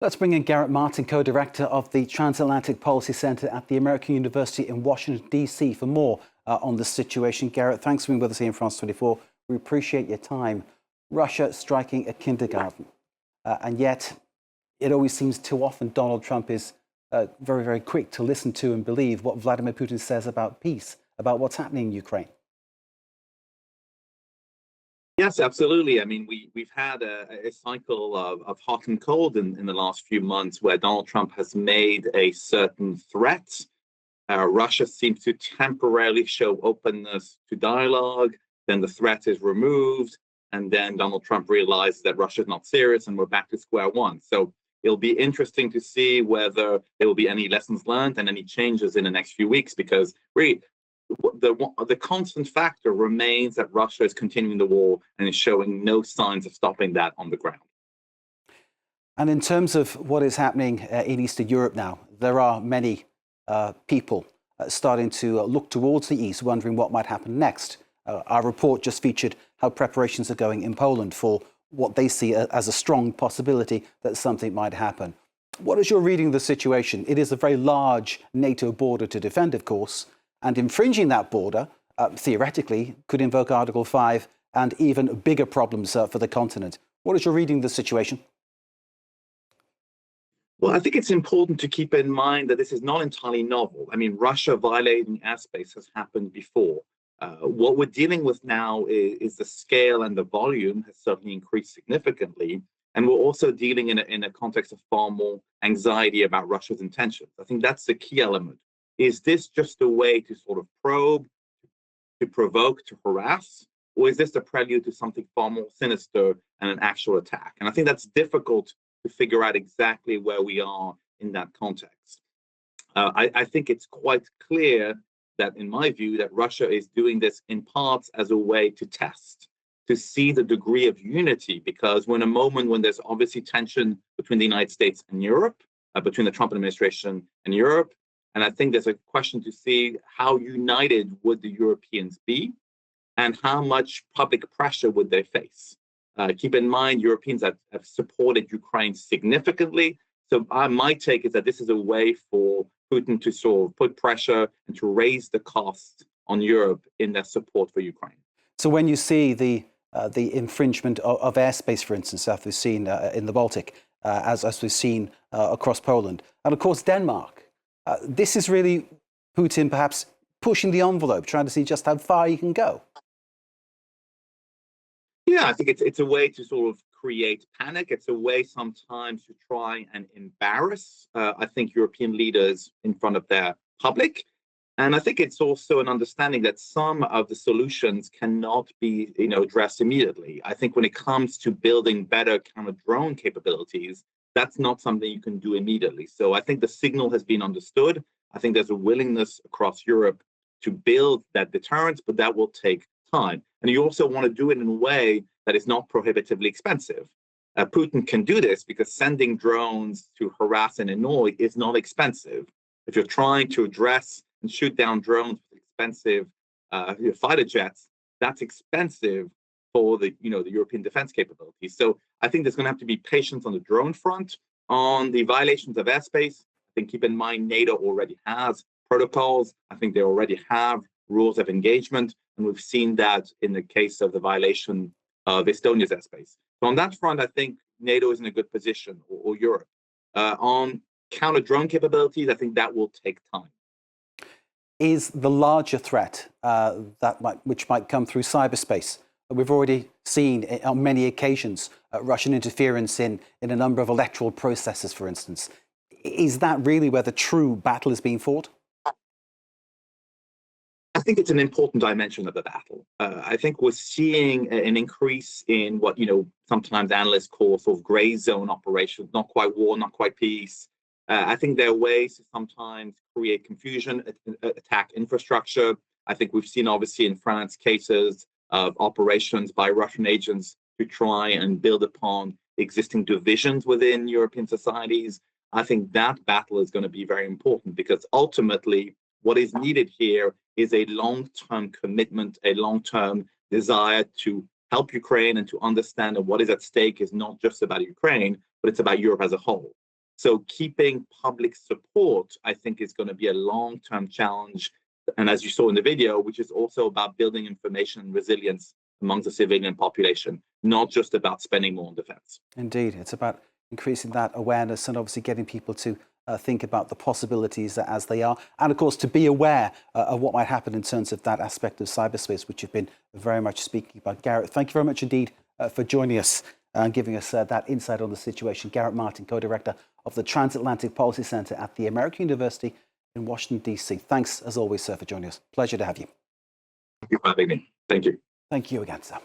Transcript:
Let's bring in Garret Martin, co-director of the Transatlantic Policy Center at the American University in Washington, D.C. for more on the situation. Garret, thanks for being with us here in France 24. We appreciate your time. Russia striking a kindergarten. And yet, it always seems too often Donald Trump is very, very quick to listen to and believe what Vladimir Putin says about peace, about what's happening in Ukraine. Yes, absolutely. I mean, we've had a cycle of hot and cold in the last few months where Donald Trump has made a certain threat. Russia seems to temporarily show openness to dialogue. Then the threat is removed. And then Donald Trump realizes that Russia is not serious and we're back to square one. So it'll be interesting to see whether there will be any lessons learned and any changes in the next few weeks, because really, the constant factor remains that Russia is continuing the war and is showing no signs of stopping that on the ground. And in terms of what is happening in Eastern Europe now, there are many people starting to look towards the east, wondering what might happen next. Our report just featured how preparations are going in Poland for what they see as a strong possibility that something might happen. What is your reading of the situation? It is a very large NATO border to defend, of course, and infringing that border, theoretically, could invoke Article 5 and even bigger problems for the continent. What is your reading of the situation? Well, I think it's important to keep in mind that this is not entirely novel. I mean, Russia violating airspace has happened before. What we're dealing with now is the scale and the volume has certainly increased significantly. And we're also dealing in a context of far more anxiety about Russia's intentions. I think that's the key element. Is this just a way to sort of probe, to provoke, to harass? Or is this a prelude to something far more sinister and an actual attack? And I think that's difficult to figure out exactly where we are in that context. I think it's quite clear that, in my view, that Russia is doing this in parts as a way to test, to see the degree of unity, because we're in a moment when there's obviously tension between the United States and Europe, between the Trump administration and Europe. And I think there's a question to see how united would the Europeans be and how much public pressure would they face. Keep in mind, Europeans have supported Ukraine significantly. So my take is that this is a way for Putin to sort of put pressure and to raise the cost on Europe in their support for Ukraine. So when you see the infringement of airspace, for instance, as we've seen in the Baltic, as we've seen across Poland, and of course Denmark, this is really Putin perhaps pushing the envelope, trying to see just how far he can go. Yeah, I think it's a way to sort of create panic. It's a way sometimes to try and embarrass, I think, European leaders in front of their public. And I think it's also an understanding that some of the solutions cannot be, addressed immediately. I think when it comes to building better counter-drone capabilities, that's not something you can do immediately. So I think the signal has been understood. I think there's a willingness across Europe to build that deterrence, but that will take time. And you also want to do it in a way that is not prohibitively expensive. Putin can do this because sending drones to harass and annoy is not expensive. If you're trying to address and shoot down drones with expensive fighter jets, that's expensive for the European defense capabilities. So I think there's going to have to be patience on the drone front. On the violations of airspace, I think keep in mind NATO already has protocols. I think they already have rules of engagement, and we've seen that in the case of the violation of Estonia's airspace. So on that front, I think NATO is in a good position, or Europe. On counter-drone capabilities, I think that will take time. Is the larger threat which might come through cyberspace? We've already seen on many occasions Russian interference in a number of electoral processes, for instance. Is that really where the true battle is being fought? I think it's an important dimension of the battle. I think we're seeing an increase in what sometimes analysts call sort of gray zone operations, not quite war, not quite peace. I think there are ways to sometimes create confusion, attack infrastructure. I think we've seen, obviously, in France, cases of operations by Russian agents to try and build upon existing divisions within European societies. I think that battle is going to be very important, because ultimately what is needed here is a long-term commitment, a long-term desire to help Ukraine and to understand that what is at stake is not just about Ukraine, but it's about Europe as a whole. So keeping public support, I think, is going to be a long-term challenge. And as you saw in the video, which is also about building information and resilience amongst the civilian population, not just about spending more on defense. Indeed, it's about increasing that awareness and obviously getting people to think about the possibilities as they are. And of course, to be aware of what might happen in terms of that aspect of cyberspace, which you've been very much speaking about. Garret, thank you very much indeed for joining us and giving us that insight on the situation. Garret Martin, co-director of the Transatlantic Policy Center at the American University in Washington, D.C. Thanks, as always, sir, for joining us. Pleasure to have you. Thank you for having me. Thank you. Thank you again, sir.